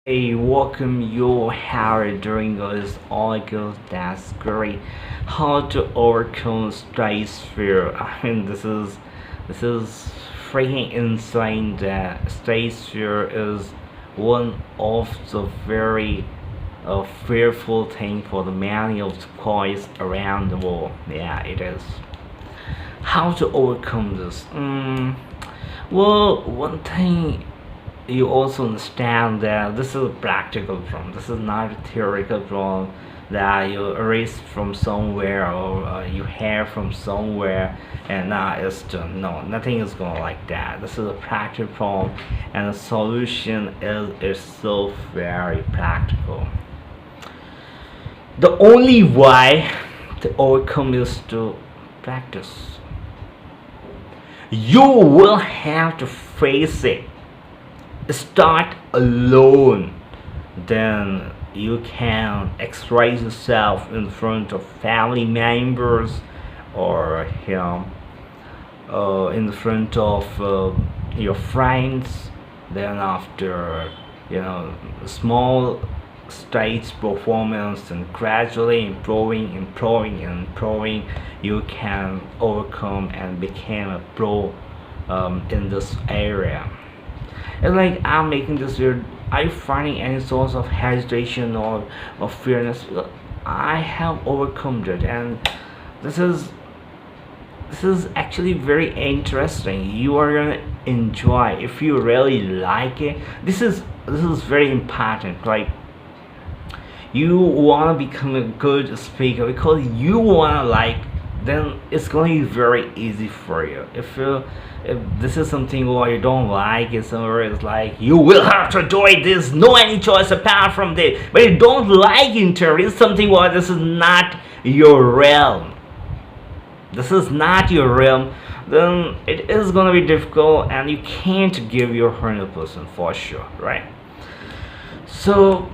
Hey, welcome you. How are you doing, guys? All good. That's great. How to overcome stress fear? This is freaking insane. That stress fear is one of the very fearful thing for the many of the boys around the world. Yeah, it is. How to overcome this? Well, one thing you also understand that this is a practical problem. This is not a theoretical problem that you erase from somewhere or you hear from somewhere and now it's done. No, nothing is going like that. This is a practical problem, and the solution is itself very practical. The only way to overcome is to practice. You will have to face it. Start alone, then you can express yourself in front of family members or in front of your friends. Then after small stage performance and gradually improving, you can overcome and become a pro in this area. It's like I'm making this weird. Are you finding any source of hesitation or fearness? I have overcome it, and this is this is actually very interesting. You are gonna enjoy if you really like it. This is very important. Like, you want to become a good speaker because you want to like, then it's going to be very easy for you. If this is something what you don't like, it's somewhere it's like you will have to do it, there's no any choice apart from this, but you don't like interview, it's something what this is not your realm. This is not your realm. Then it is gonna be difficult and you can't give your 100% for sure, right? So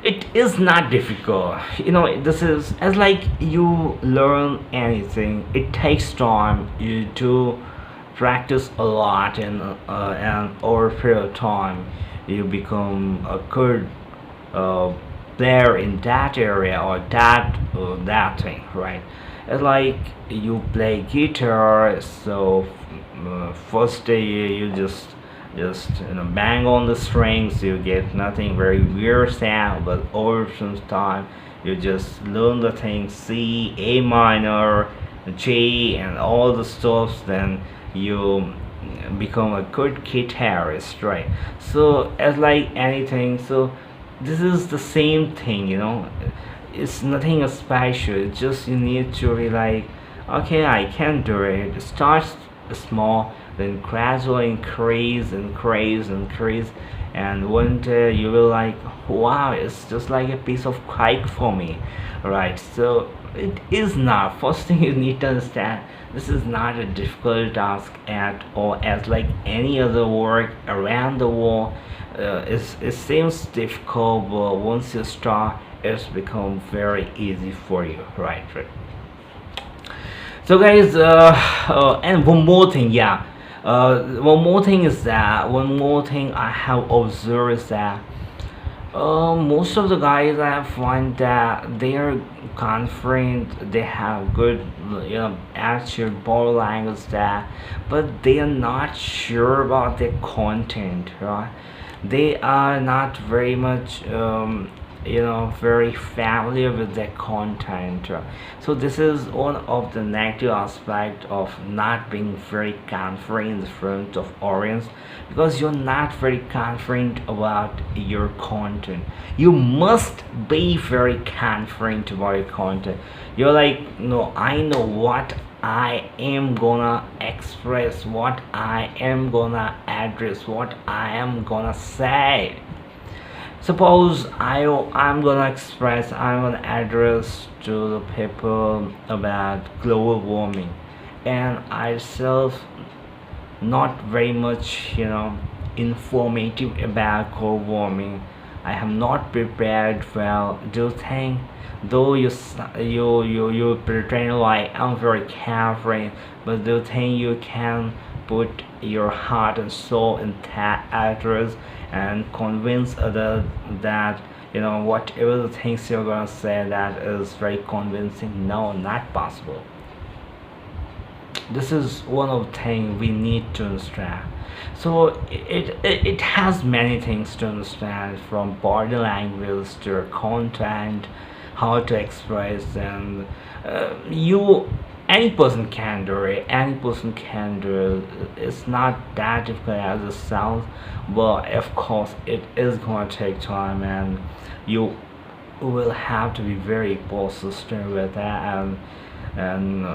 it is not difficult. This is as like you learn anything, it takes time. You do practice a lot, and over a period of time you become a good uh, player in that area or that thing, right? It's like you play guitar, so first day you just bang on the strings, you get nothing very weird sound, but over some time you just learn the thing C, A minor, G, and all the stuff. Then you become a good guitarist, right? So as like anything, so this is the same thing. It's nothing special. It's just you need to be like, okay, I can do it. Start small, then gradually increase, and one day you will like, wow, it's just like a piece of cake for me, right? So it is not. First thing you need to understand, this is not a difficult task at all. As like any other work around the world, it seems difficult, but once you start, it's become very easy for you, right? So guys, and one more thing, yeah. One more thing I have observed is that most of the guys I find that they are confident, they have good, attitude, body language, that, but they are not sure about their content, right? They are not very much very familiar with their content. So this is one of the negative aspect of not being very confident in the front of audience, because you're not very confident about your content. You must be very confident about your content. You're like, no, I know what I am gonna express, what I am gonna address, what I am gonna say. Suppose I'm gonna address to the people about global warming, and I self not very much informative about global warming. I have not prepared well. Do you think, though you pretend like I'm very carefree, but do you think you can put your heart and soul in that address and convince others that whatever the things you're gonna say that is very convincing. No, not possible. This is one of the things we need to understand. So it has many things to understand, from body language to content, how to express, and you any person can do it. Any person can do it. It's not that difficult as it sounds, but of course it is going to take time, and you will have to be very persistent with that, and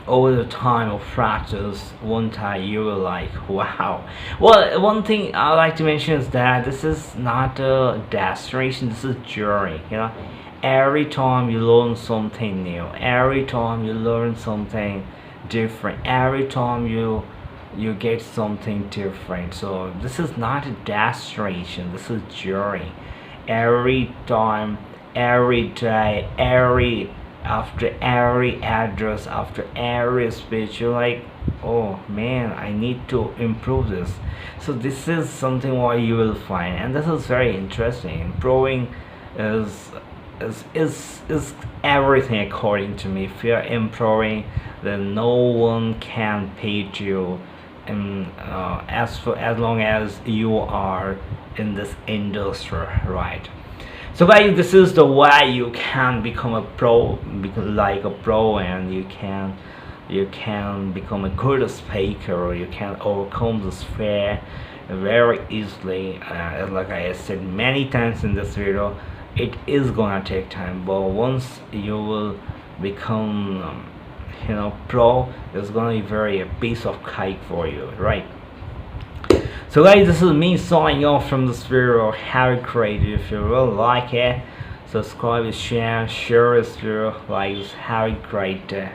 over the time of practice, one time you will like, wow. Well, one thing I like to mention is that this is not a destination, this is a journey. Every time you learn something new, every time you learn something different, every time you get something different. So this is not a destination, this is a journey. Every time, every day, after every address, after every speech, you're like, oh man, I need to improve this. So this is something what you will find, and this is very interesting. Improving is is everything according to me. If you're improving, then no one can beat you, and as long as you are in this industry, right? So guys, this is the way you can become a pro, like a pro, and you can become a good speaker. You can overcome this fear very easily. Like I said many times in this video, it is gonna take time, but once you will become pro, it's gonna be very a piece of cake for you, right? So guys, this is me signing off from this video. Have a great day. If you will like it, subscribe, share this video. Like, have a great day.